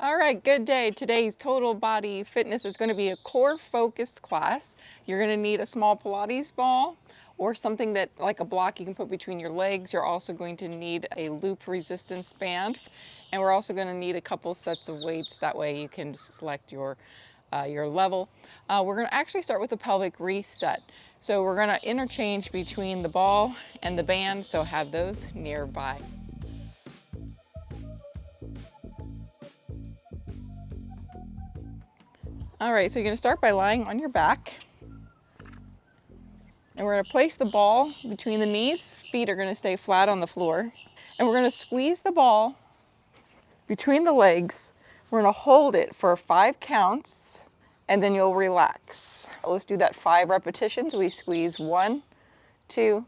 All right, good day. Today's total body fitness is going to be a core focused class. You're going to need a small Pilates ball or something that like a block you can put between your legs. You're also going to need a loop resistance band, and we're also going to need a couple sets of weights. That way you can select your level. We're going to actually start with a pelvic reset. So we're going to interchange between the ball and the band, so have those nearby. All right, so you're going to start by lying on your back. And we're going to place the ball between the knees. Feet are going to stay flat on the floor. And we're going to squeeze the ball between the legs. We're going to hold it for 5 counts, and then you'll relax. Let's do that 5 repetitions. We squeeze 1, 2,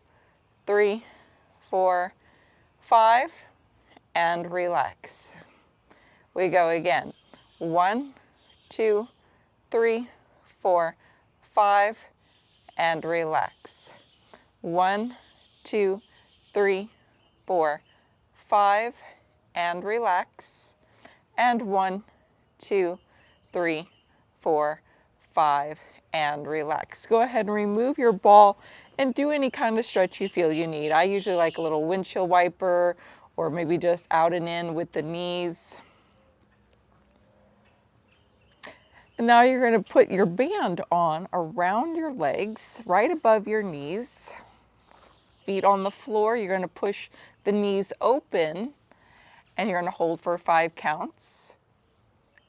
3, 4, 5, and relax. We go again. 1, 2, 3, 4, 5, and relax. 1, 2, 3, 4, 5, and relax. And 1, 2, 3, 4, 5, and relax. Go ahead and remove your ball and do any kind of stretch you feel you need. I usually like a little windshield wiper or maybe just out and in with the knees. And now you're going to put your band on around your legs, right above your knees. Feet on the floor. You're going to push the knees open and you're going to hold for 5 counts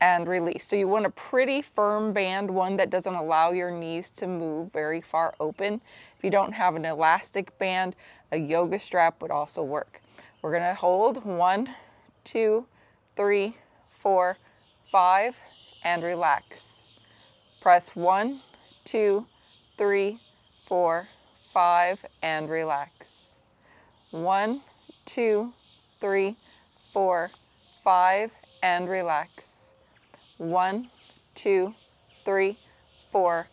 and release. So you want a pretty firm band, one that doesn't allow your knees to move very far open. If you don't have an elastic band, a yoga strap would also work. We're going to hold 1, 2, 3, 4, 5, and relax. Press 1, 2, 3, 4, 5, and relax. 1, 2, 3, 4, 5, and relax. 1, 2, 3, 4,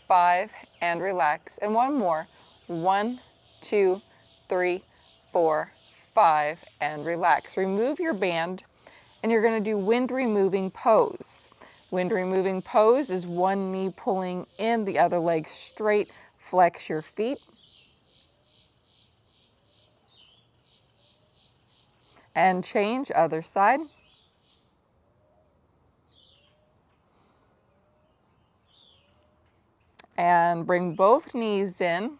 5, and relax. And one more. 1, 2, 3, 4, 5, and relax. Remove your band, and you're going to do wind removing pose. Wind removing pose is one knee pulling in, the other leg straight. Flex your feet. And change, other side. And bring both knees in.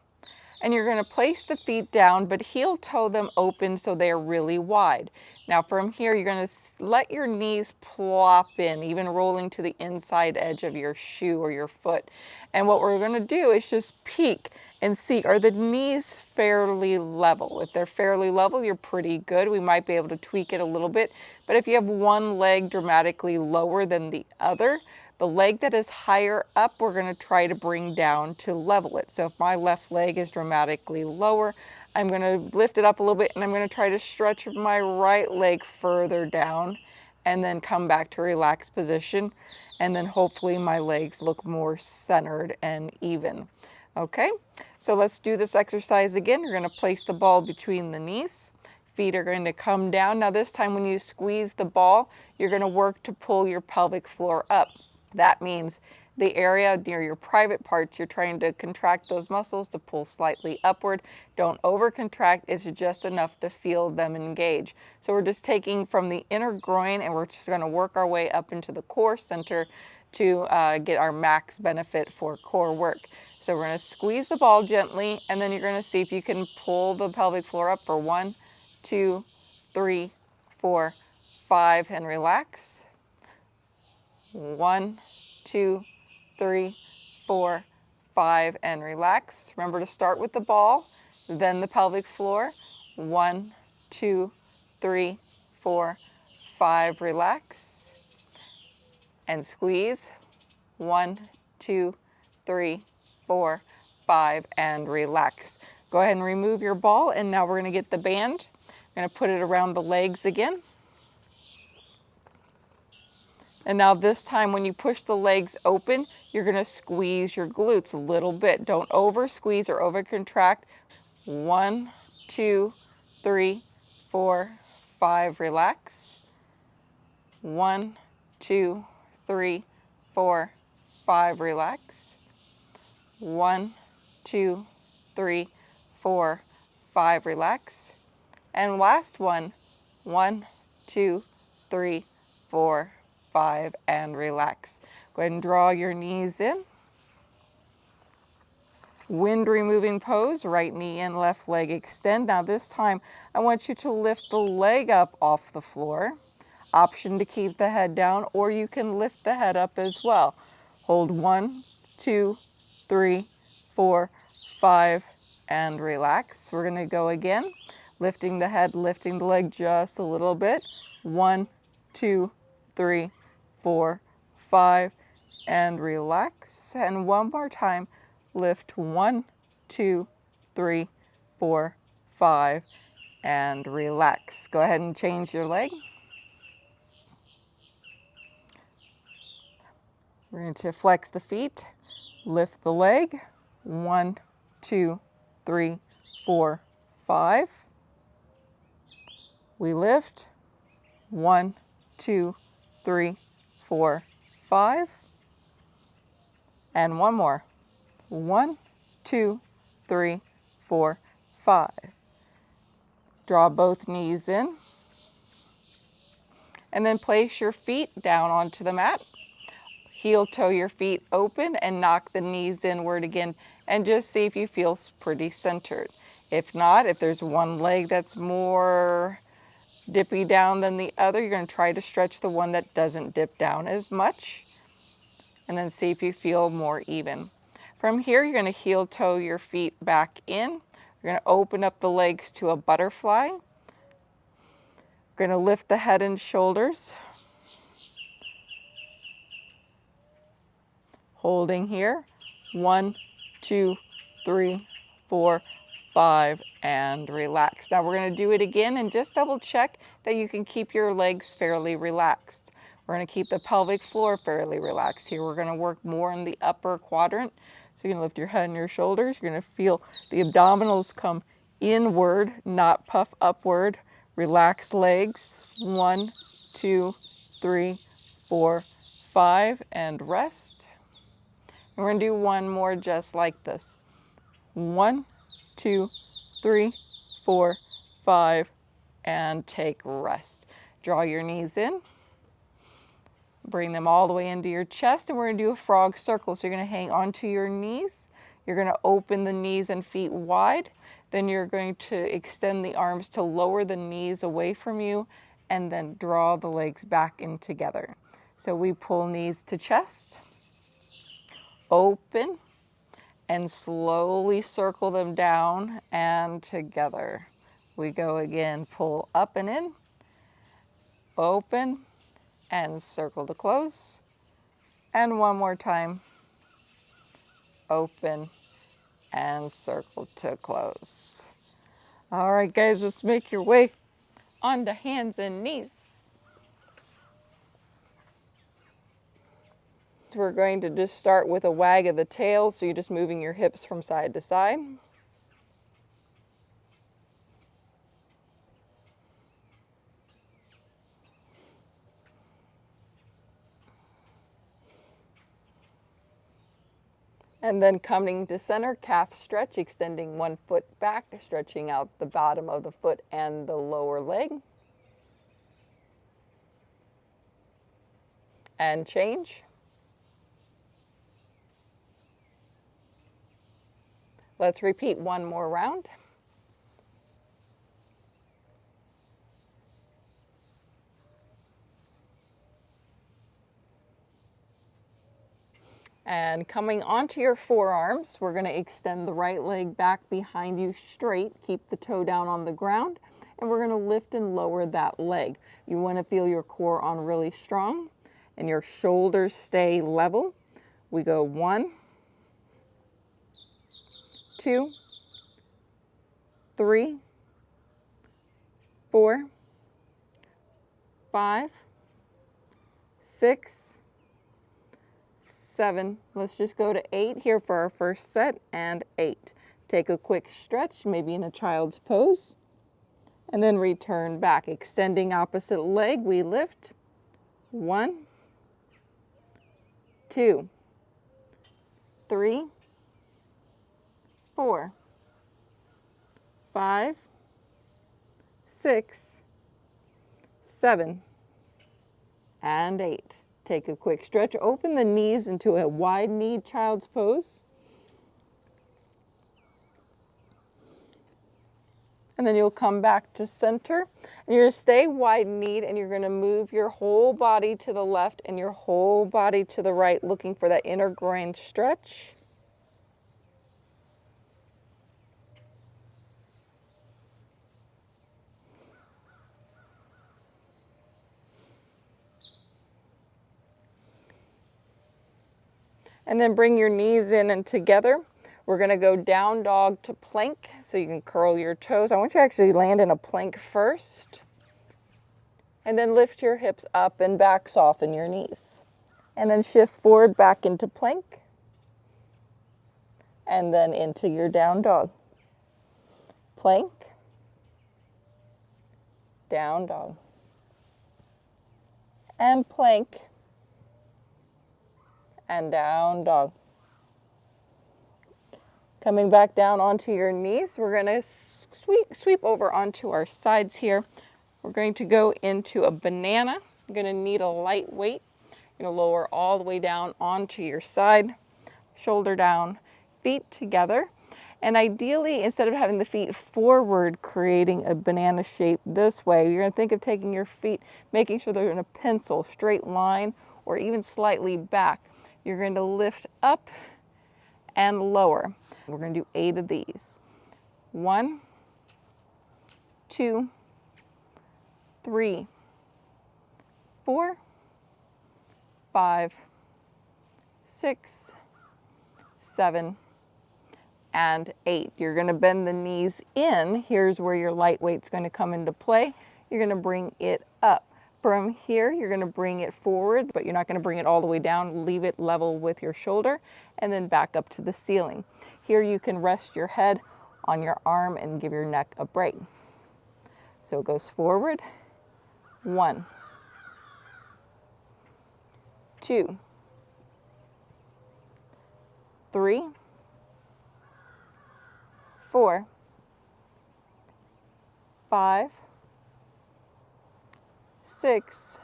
And you're going to place the feet down, but heel toe them open so they're really wide. Now from here, you're going to let your knees plop in, even rolling to the inside edge of your shoe or your foot. And what we're going to do is just peek and see, are the knees fairly level? If they're fairly level, you're pretty good. We might be able to tweak it a little bit. But if you have one leg dramatically lower than the other, the leg that is higher up, we're going to try to bring down to level it. So if my left leg is dramatically lower, I'm going to lift it up a little bit and I'm going to try to stretch my right leg further down and then come back to relaxed position. And then hopefully my legs look more centered and even. Okay, so let's do this exercise again. You're going to place the ball between the knees. Feet are going to come down. Now this time when you squeeze the ball, you're going to work to pull your pelvic floor up. That means the area near your private parts, you're trying to contract those muscles to pull slightly upward. Don't over contract, it's just enough to feel them engage. So we're just taking from the inner groin and we're just going to work our way up into the core center to get our max benefit for core work. So we're going to squeeze the ball gently and then you're going to see if you can pull the pelvic floor up for 1, 2, 3, 4, 5 and relax. 1, 2, 3, 4, 5, and relax. Remember to start with the ball, then the pelvic floor. 1, 2, 3, 4, 5, relax. And squeeze. 1, 2, 3, 4, 5, and relax. Go ahead and remove your ball, and now we're going to get the band. We're going to put it around the legs again. And now this time when you push the legs open, you're going to squeeze your glutes a little bit. Don't over squeeze or over contract. 1, 2, 3, 4, 5, relax. 1, 2, 3, 4, 5, relax. 1, 2, 3, 4, 5, relax. And last one, 1, 2, 3, 4, 5, and relax. Go ahead and draw your knees in. Wind removing pose, right knee in, left leg extend. Now this time, I want you to lift the leg up off the floor. Option to keep the head down, or you can lift the head up as well. Hold 1, 2, 3, 4, 5, and relax. We're gonna go again, lifting the head, lifting the leg just a little bit. 1, 2, 3, 4, 5, and relax. And one more time. Lift 1, 2, 3, 4, 5, and relax. Go ahead and change your leg. We're going to flex the feet, lift the leg. 1, 2, 3, 4, 5. We lift. 1, 2, 3, 4, 5. And one more. 1, 2, 3, 4, 5. Draw both knees in. And then place your feet down onto the mat. Heel toe your feet open and knock the knees inward again. And just see if you feel pretty centered. If not, if there's one leg that's more dippy down than the other, you're going to try to stretch the one that doesn't dip down as much. And then see if you feel more even. From here, you're going to heel toe your feet back in. You're going to open up the legs to a butterfly. You're going to lift the head and shoulders. Holding here. 1, 2, 3, 4, 5, and relax. Now we're going to do it again and just double check that you can keep your legs fairly relaxed. We're going to keep the pelvic floor fairly relaxed. Here we're going to work more in the upper quadrant. So you're going to lift your head and your shoulders. You're going to feel the abdominals come inward, not puff upward. Relax legs. 1, 2, 3, 4, 5, and rest. And we're going to do one more just like this. 1, 2, 3, 4, 5, and take rest. Draw your knees in. Bring them all the way into your chest, and we're going to do a frog circle. So you're going to hang onto your knees. You're going to open the knees and feet wide. Then you're going to extend the arms to lower the knees away from you, and then draw the legs back in together. So we pull knees to chest, open, and slowly circle them down and together. We go again, pull up and in, open, and circle to close. And one more time, open, and circle to close. All right, guys, just make your way onto hands and knees. So we're going to just start with a wag of the tail, so you're just moving your hips from side to side. And then coming to center, calf stretch, extending one foot back, stretching out the bottom of the foot and the lower leg. And change. Let's repeat one more round. And coming onto your forearms, we're going to extend the right leg back behind you straight. Keep the toe down on the ground. And we're going to lift and lower that leg. You want to feel your core on really strong and your shoulders stay level. We go 1, 2, 3, 4, 5, 6, 7. Let's just go to 8 here for our first set, and 8. Take a quick stretch, maybe in a child's pose, and then return back. Extending opposite leg, we lift. 1, 2, 3, 4, 5, 6, 7, and 8. Take a quick stretch. Open the knees into a wide-kneed child's pose. And then you'll come back to center. And you're going to stay wide-kneed, and you're going to move your whole body to the left and your whole body to the right, looking for that inner groin stretch. And then bring your knees in and together. We're going to go down dog to plank, so you can curl your toes. I want you to actually land in a plank first. And then lift your hips up and back, soften your knees. And then shift forward back into plank. And then into your down dog. Plank. Down dog. And plank. And down dog. Coming back down onto your knees, we're going to sweep over onto our sides here. We're going to go into a banana. You're going to need a light weight. You're going to lower all the way down onto your side, shoulder down, feet together. And ideally, instead of having the feet forward, creating a banana shape this way, you're going to think of taking your feet, making sure they're in a pencil, straight line, or even slightly back. You're going to lift up and lower. We're going to do 8 of these. 1, 2, 3, 4, 5, 6, 7, and 8. You're going to bend the knees in. Here's where your light weight's going to come into play. You're going to bring it up. From here, you're going to bring it forward, but you're not going to bring it all the way down. Leave it level with your shoulder, and then back up to the ceiling. Here you can rest your head on your arm and give your neck a break. So it goes forward. 1, 2, 3, 4, 5, 6,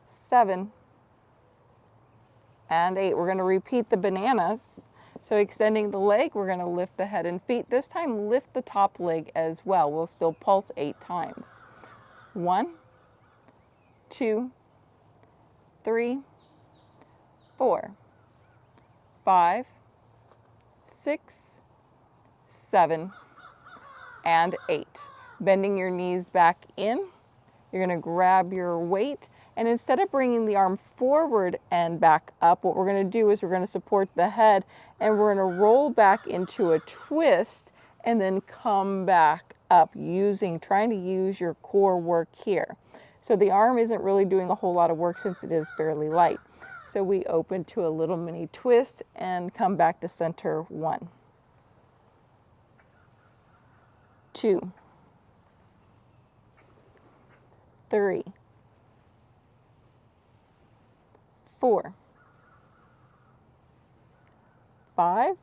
7, and 8. We're going to repeat the bananas. So extending the leg, we're going to lift the head and feet. This time, lift the top leg as well. We'll still pulse 8 times. 1, 2, 3, 4, 5, 6, 7, and 8. Bending your knees back in. You're going to grab your weight, and instead of bringing the arm forward and back up, what we're going to do is we're going to support the head, and we're going to roll back into a twist and then come back up trying to use your core work here. So the arm isn't really doing a whole lot of work since it is fairly light. So we open to a little mini twist and come back to center. 1, 2, 3, 4, 5,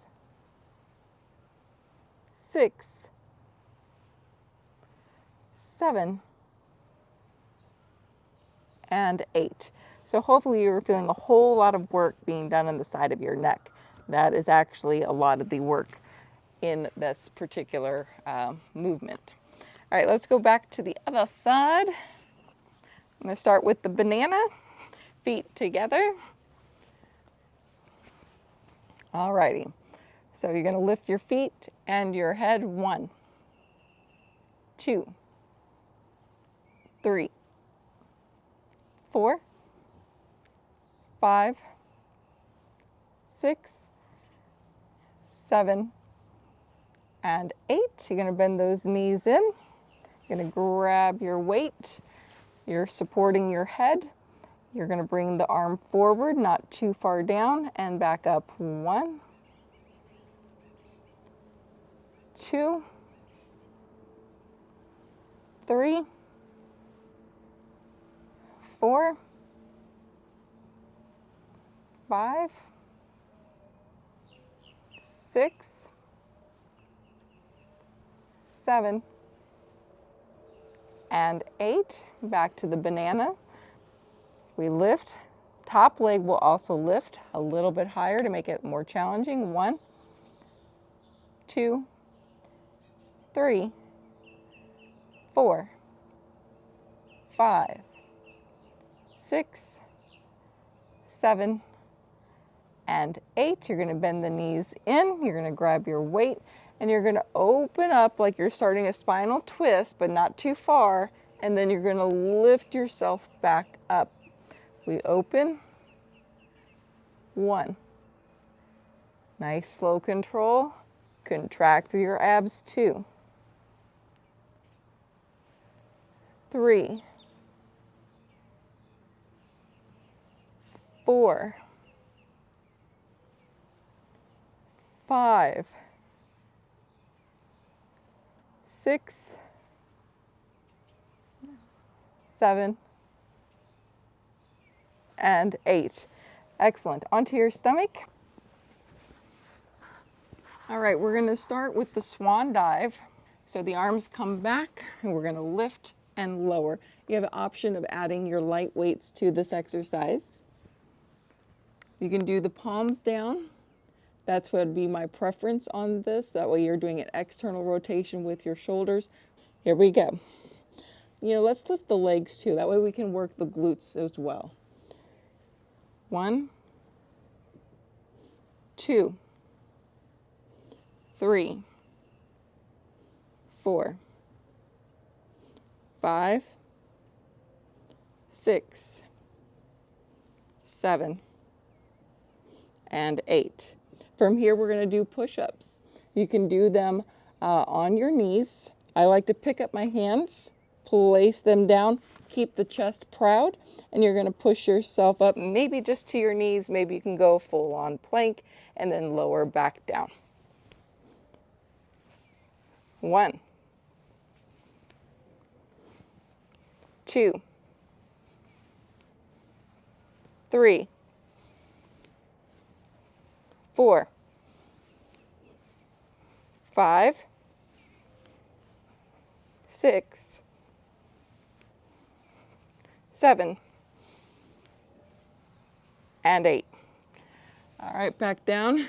6, 7, and 8. So hopefully you're feeling a whole lot of work being done on the side of your neck. That is actually a lot of the work in this particular movement. All right, let's go back to the other side. I'm going to start with the banana, feet together. All righty. So you're going to lift your feet and your head. 1, 2, 3, 4, 5, 6, 7, and 8. You're going to bend those knees in. You're going to grab your weight. You're supporting your head. You're going to bring the arm forward, not too far down, and back up. 1, 2, 3, 4, 5, 6, 7, and 8. Back to the banana. We lift. Top leg will also lift a little bit higher to make it more challenging. 1, 2, 3, 4, 5, 6, 7, and 8. You're going to bend the knees in. You're going to grab your weight and you're going to open up like you're starting a spinal twist, but not too far. And then you're going to lift yourself back up. We open. 1. Nice slow control. Contract through your abs. 2, 3, 4, 5, 6, 7, and 8. Excellent. Onto your stomach. All right, we're going to start with the swan dive. So the arms come back and we're going to lift and lower. You have an option of adding your light weights to this exercise. You can do the palms down. That's what would be my preference on this. That way you're doing an external rotation with your shoulders. Here we go. Let's lift the legs too. That way we can work the glutes as well. 1, 2, 3, 4, 5, 6, 7, and 8. From here, we're going to do push-ups. You can do them on your knees. I like to pick up my hands, place them down, keep the chest proud, and you're going to push yourself up, maybe just to your knees. Maybe you can go full-on plank and then lower back down. 1, 2, 3, 4, 5, 6, 7, and 8. All right, back down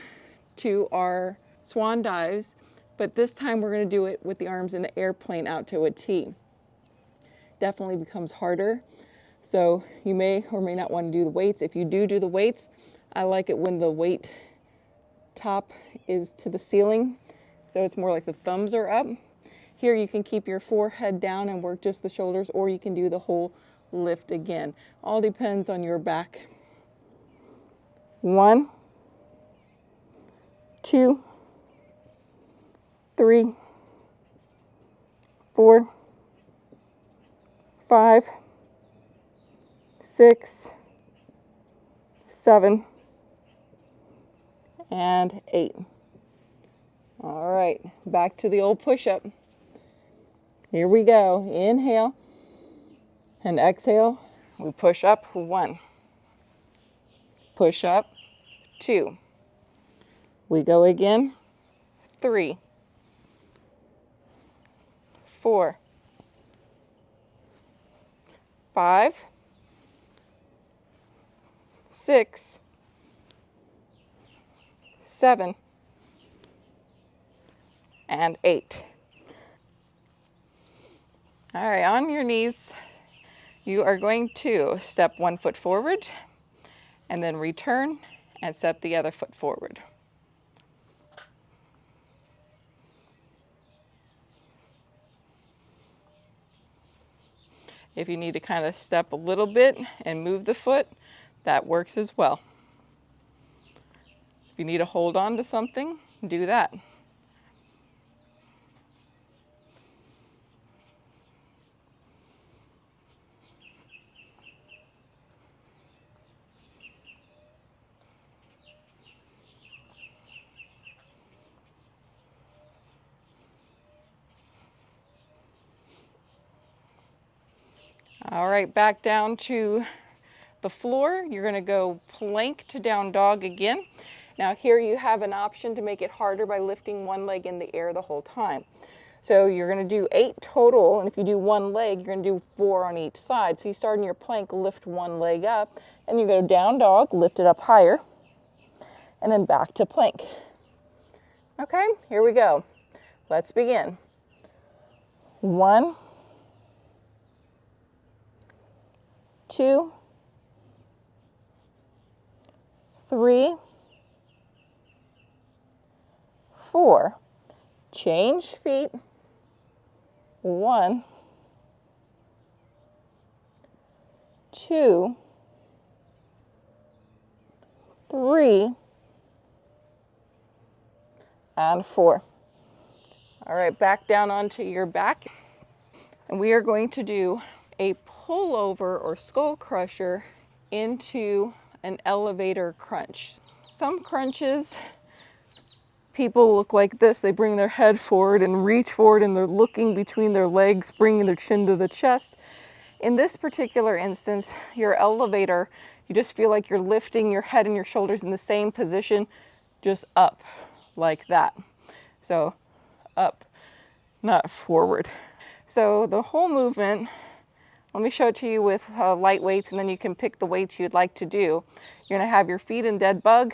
to our swan dives, but this time we're going to do it with the arms in the airplane out to a T. Definitely becomes harder, so you may or may not want to do the weights. If you do the weights, I like it when the weight top is to the ceiling, so it's more like the thumbs are up. Here you can keep your forehead down and work just the shoulders, or you can do the whole lift again. All depends on your back. 1, 2, 3, 4, 5, 6, 7, and 8. All right, back to the old push-up. Here we go. Inhale and exhale. We push up. 1. Push up. 2. We go again. 3, 4, 5, 6, 7, and 8. All right, on your knees, you are going to step 1 foot forward and then return and step the other foot forward. If you need to kind of step a little bit and move the foot, that works as well. If you need to hold on to something, do that. All right, back down to the floor, you're going to go plank to down dog again. Now here you have an option to make it harder by lifting one leg in the air the whole time. So you're going to do 8 total, and if you do one leg, you're going to do 4 on each side. So you start in your plank, lift one leg up, and you go down dog, lift it up higher, and then back to plank. Okay, here we go. Let's begin. 1, 2, 3, 4. Change feet. 1, 2, 3, and 4. All right, back down onto your back. And we are going to do a pullover or skull crusher into an elevator crunch. Some crunches, people look like this. They bring their head forward and reach forward, and they're looking between their legs, bringing their chin to the chest. In this particular instance, your elevator, you just feel like you're lifting your head and your shoulders in the same position, just up like that. So up, not forward. So the whole movement, let me show it to you with light weights, and then you can pick the weights you'd like to do. You're going to have your feet in dead bug.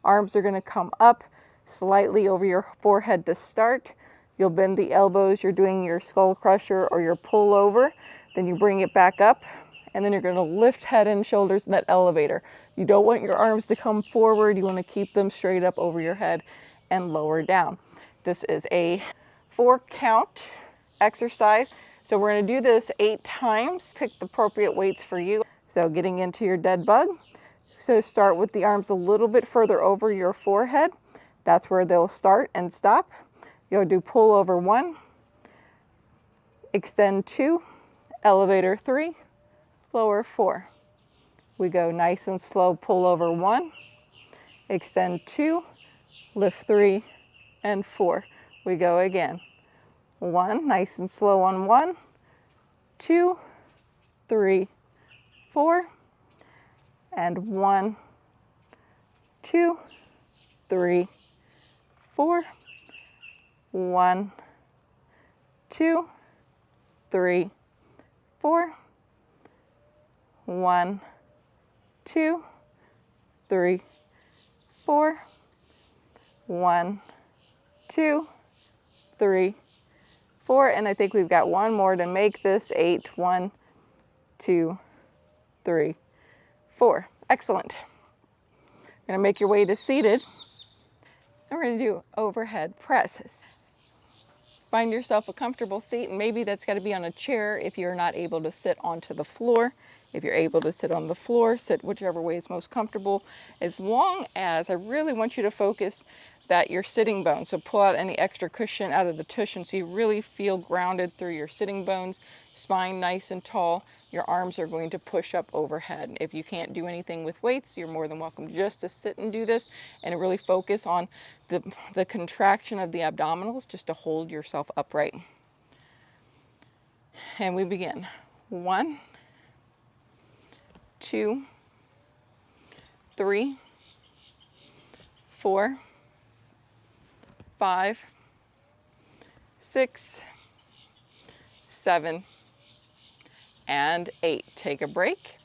Arms are going to come up slightly over your forehead to start. You'll bend the elbows. You're doing your skull crusher or your pull over. Then you bring it back up, and then you're going to lift head and shoulders in that elevator. You don't want your arms to come forward. You want to keep them straight up over your head and lower down. This is a 4-count exercise. So we're going to do this 8 times. Pick the appropriate weights for you. So getting into your dead bug. So start with the arms a little bit further over your forehead. That's where they'll start and stop. You'll do pull over 1, extend 2, elevator 3, lower 4. We go nice and slow, pull over 1, extend 2, lift 3, and 4. We go again. 1, nice and slow on 1, 2, 3, 4, and 1, 2, 3, 4, 1, 2, 3, 4, 1, 2, 3, 4, 1, 2, 3, 4, and I think we've got one more to make this 8. 1, 2, 3, 4. Excellent. You're going to make your way to seated. And we're going to do overhead presses. Find yourself a comfortable seat, and maybe that's got to be on a chair if you're not able to sit onto the floor. If you're able to sit on the floor, sit whichever way is most comfortable, as long as I really want you to focus that your sitting bones. So pull out any extra cushion out of the cushion so you really feel grounded through your sitting bones, spine nice and tall. Your arms are going to push up overhead. If you can't do anything with weights, you're more than welcome just to sit and do this and really focus on the contraction of the abdominals just to hold yourself upright. And we begin. 1, 2, 3, 4, 5, 6, 7, and 8. Take a break.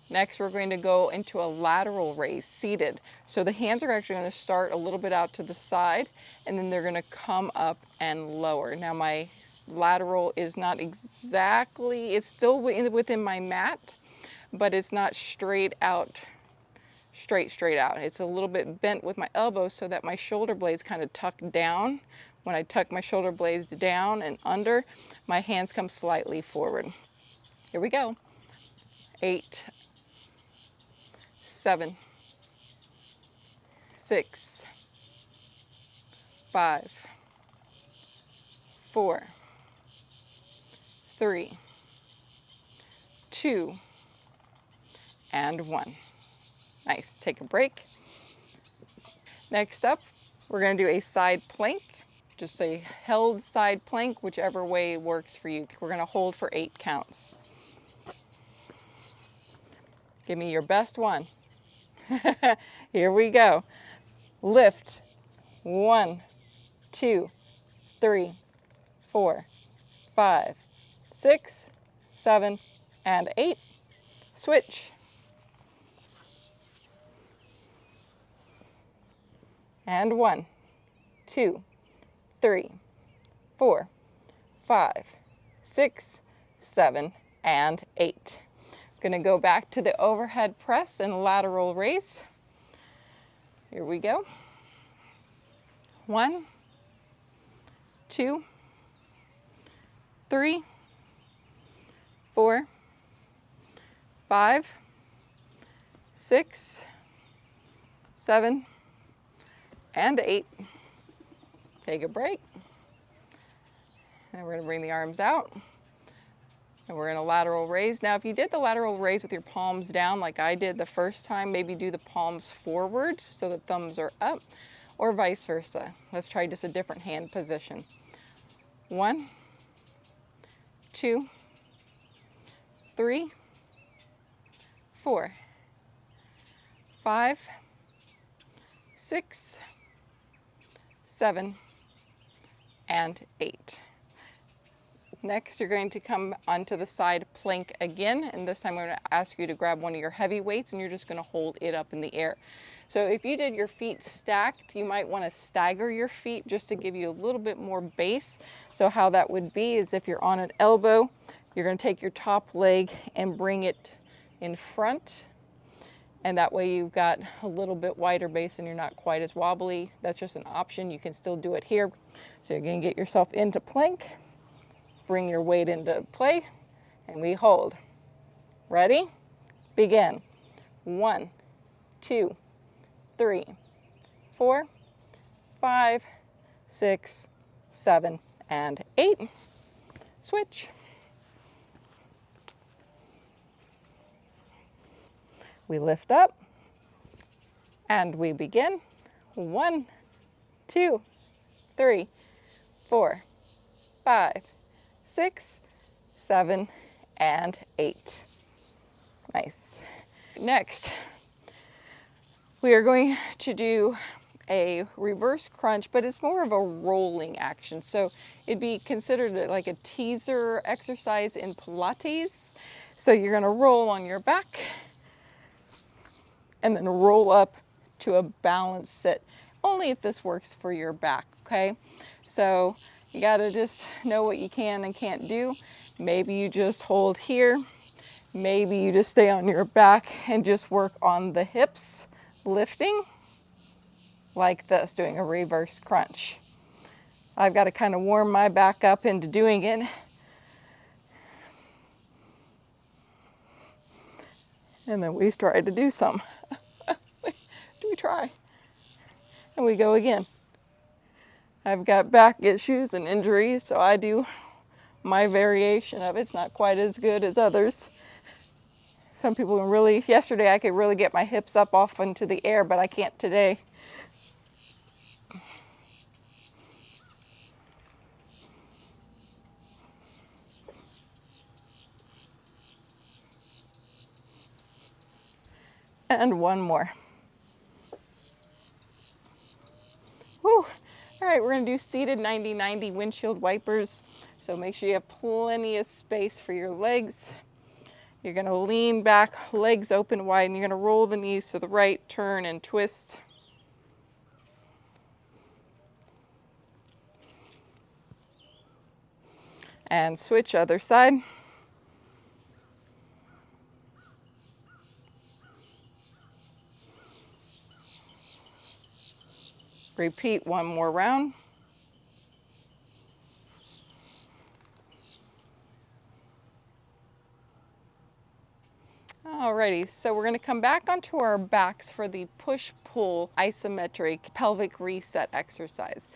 Next, we're going to go into a lateral raise, seated. So the hands are actually going to start a little bit out to the side, and then they're going to come up and lower. Now my lateral is not exactly, it's still within my mat, but it's not straight out, straight out. It's a little bit bent with my elbows so that my shoulder blades kind of tuck down. When I tuck my shoulder blades down and under, my hands come slightly forward. Here we go. 8, 7, 6, 5, 4, 3, 2, and 1. Nice. Take a break. Next up, we're going to do a side plank. Just a held side plank, whichever way works for you. We're going to hold for 8 counts. Give me your best one. Here we go. Lift. 1, 2, 3, 4, 5, 6, 7, and 8. Switch. And 1, 2, 3, 4, 5, 6, 7, and 8. I'm going to go back to the overhead press and lateral raise. Here we go. 1, 2, 3, 4, 5, 6, 7, and 8. Take a break. And we're going to bring the arms out. And we're in a lateral raise. Now, if you did the lateral raise with your palms down like I did the first time, maybe do the palms forward so the thumbs are up, or vice versa. Let's try just a different hand position. 1, 2, 3, 4, 5, 6, 7, and 8. Next, you're going to come onto the side plank again, and this time I'm going to ask you to grab one of your heavy weights and you're just going to hold it up in the air. So if you did your feet stacked, you might want to stagger your feet just to give you a little bit more base. So how that would be is if you're on an elbow, you're going to take your top leg and bring it in front, and that way you've got a little bit wider base and you're not quite as wobbly. That's just an option. You can still do it here. So you're going to get yourself into plank. Bring your weight into play, and we hold. Ready? Begin. 1, 2, 3, 4, 5, 6, 7, and 8. Switch. We lift up, and we begin. 1, 2, 3, 4, 5, 6, 7, and 8. Nice. Next, we are going to do a reverse crunch, but it's more of a rolling action. So it'd be considered like a teaser exercise in Pilates. So you're going to roll on your back and then roll up to a balanced sit. Only if this works for your back, okay? So you gotta just know what you can and can't do. Maybe you just hold here. Maybe you just stay on your back and just work on the hips, lifting like this, doing a reverse crunch. I've got to kind of warm my back up into doing it. And then we try to do some. Do we try? And we go again. I've got back issues and injuries, so I do my variation of it. It's not quite as good as others. Some people can really, yesterday I could really get my hips up off into the air, but I can't today. And one more. Whew. All right, we're gonna do seated 90-90 windshield wipers. So make sure you have plenty of space for your legs. You're gonna lean back, legs open wide, and you're gonna roll the knees to the right, turn and twist. And switch other side. Repeat one more round. Alrighty, so we're going to come back onto our backs for the push-pull isometric pelvic reset exercise.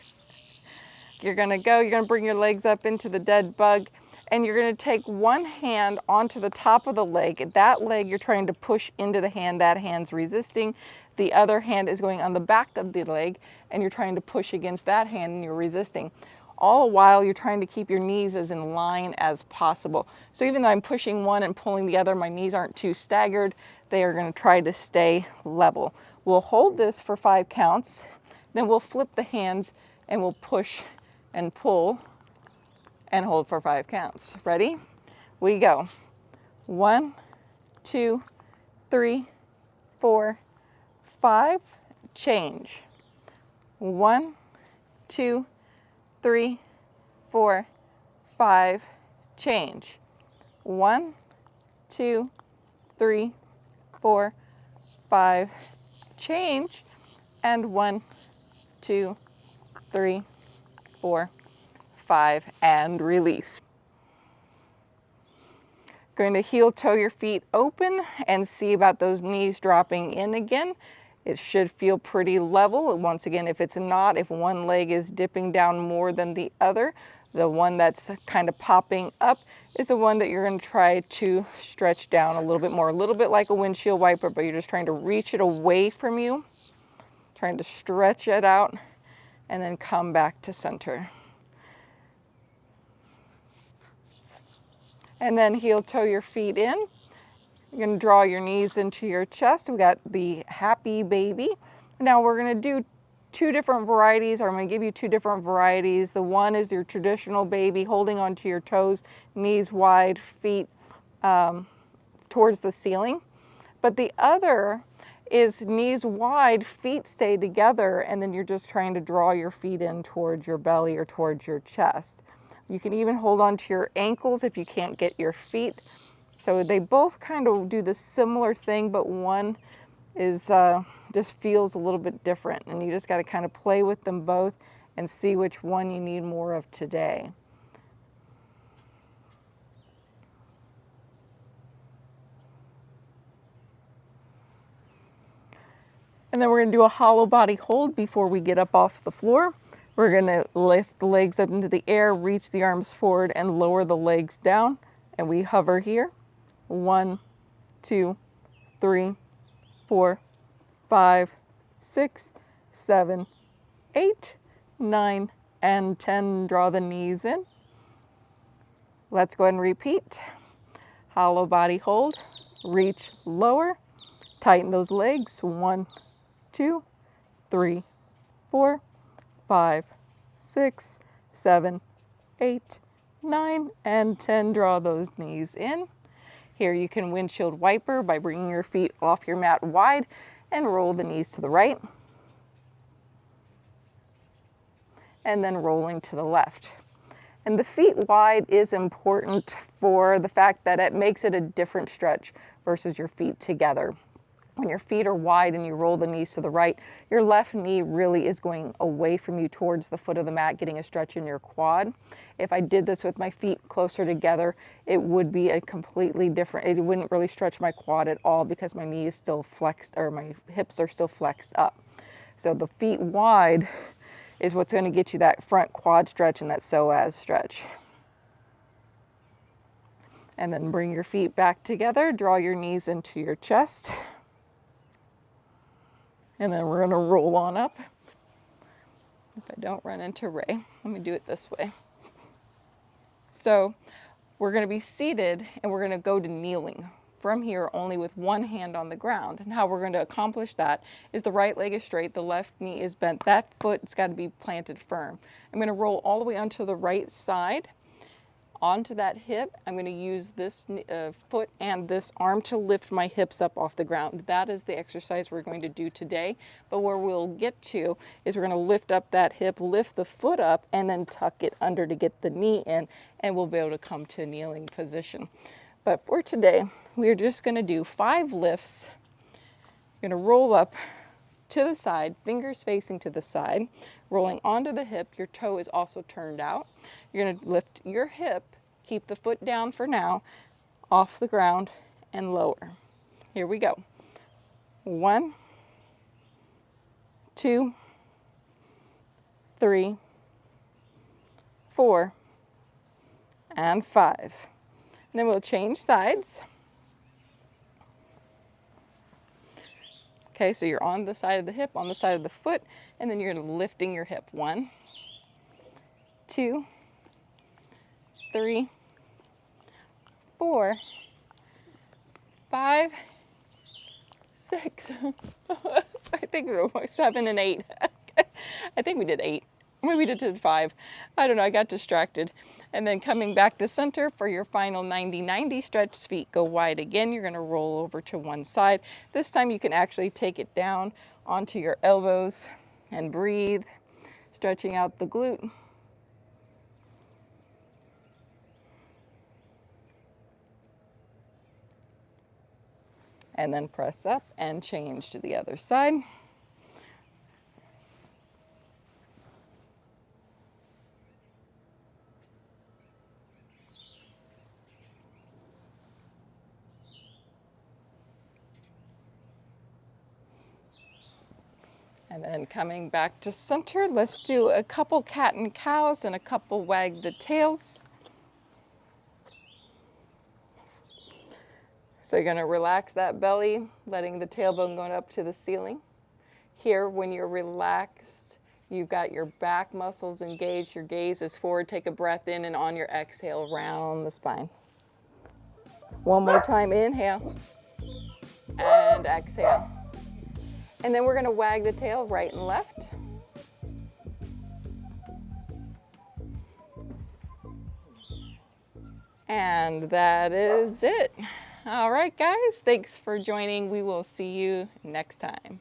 You're going to bring your legs up into the dead bug, and you're going to take one hand onto the top of the leg. That leg you're trying to push into the hand, that hand's resisting. The other hand is going on the back of the leg, and you're trying to push against that hand and you're resisting. all while you're trying to keep your knees as in line as possible. So even though I'm pushing one and pulling the other, my knees aren't too staggered. They are going to try to stay level. We'll hold this for 5 counts, then we'll flip the hands and we'll push and pull and hold for 5 counts. Ready? We go. 1, 2, 3, 4, 5. Change. 1, 2, 3, 4, 5. Change. 1, 2, 3, 4, 5. Change. And 1, 2, 3, 4, 5, and release. Going to heel toe your feet open and see about those knees dropping in again. It should feel pretty level. Once again, if it's not, if one leg is dipping down more than the other, the one that's kind of popping up is the one that you're going to try to stretch down a little bit more, a little bit like a windshield wiper, but you're just trying to reach it away from you, trying to stretch it out, and then come back to center. And then heel toe your feet in. You're going to draw your knees into your chest. We got the happy baby. Now we're going to do 2 different varieties, or I'm going to give you 2 different varieties. The one is your traditional baby, holding onto your toes, knees wide, feet towards the ceiling. But the other is knees wide, feet stay together, and then you're just trying to draw your feet in towards your belly or towards your chest. You can even hold on to your ankles if you can't get your feet. So they both kind of do the similar thing, but one is just feels a little bit different, and you just got to kind of play with them both and see which one you need more of today. And then we're going to do a hollow body hold before we get up off the floor. We're going to lift the legs up into the air, reach the arms forward, and lower the legs down. And we hover here. 1, 2, 3, 4, 5, 6, 7, 8, 9, and 10. Draw the knees in. Let's go ahead and repeat. Hollow body hold. Reach lower. Tighten those legs. 1, 2, 3, 4, 5, 6, 7, 8, 9, and 10. Draw those knees in. Here you can windshield wiper by bringing your feet off your mat wide and roll the knees to the right. And then rolling to the left. And the feet wide is important for the fact that it makes it a different stretch versus your feet together. When your feet are wide and you roll the knees to the right, your left knee really is going away from you towards the foot of the mat, getting a stretch in your quad. If I did this with my feet closer together, it would be a completely different, it wouldn't really stretch my quad at all because my knee is still flexed, or my hips are still flexed up. So the feet wide is what's going to get you that front quad stretch and that psoas stretch. And then bring your feet back together, draw your knees into your chest. And then we're going to roll on up. If I don't run into Ray, let me do it this way. So we're going to be seated and we're going to go to kneeling from here only with one hand on the ground. And how we're going to accomplish that is the right leg is straight, the left knee is bent. That foot's got to be planted firm. I'm going to roll all the way onto the right side. Onto that hip, I'm going to use this foot and this arm to lift my hips up off the ground. That is the exercise we're going to do today. But where we'll get to is we're going to lift up that hip, lift the foot up, and then tuck it under to get the knee in, and we'll be able to come to a kneeling position. But for today, we're just going to do 5 lifts. You're going to roll up to the side, fingers facing to the side, rolling onto the hip. Your toe is also turned out. You're going to lift your hip, keep the foot down for now, off the ground, and lower. Here we go. 1, 2, 3, 4, and 5. And then we'll change sides. Okay, so you're on the side of the hip, on the side of the foot, and then you're lifting your hip. 1, 2, 3, 4, 5, 6. I think we were 7 and 8. I think we did 8. Maybe we did 5. I don't know, I got distracted. And then coming back to center for your final 90-90 stretch, feet go wide again. You're gonna roll over to one side. This time you can actually take it down onto your elbows and breathe, stretching out the glute. And then press up and change to the other side. And then coming back to center, let's do a couple cat and cows and a couple wag the tails. So you're gonna relax that belly, letting the tailbone go up to the ceiling. Here, when you're relaxed, you've got your back muscles engaged, your gaze is forward. Take a breath in, and on your exhale, round the spine. One more time, inhale and exhale. And then we're gonna wag the tail right and left. And that is it. All right, guys, thanks for joining. We will see you next time.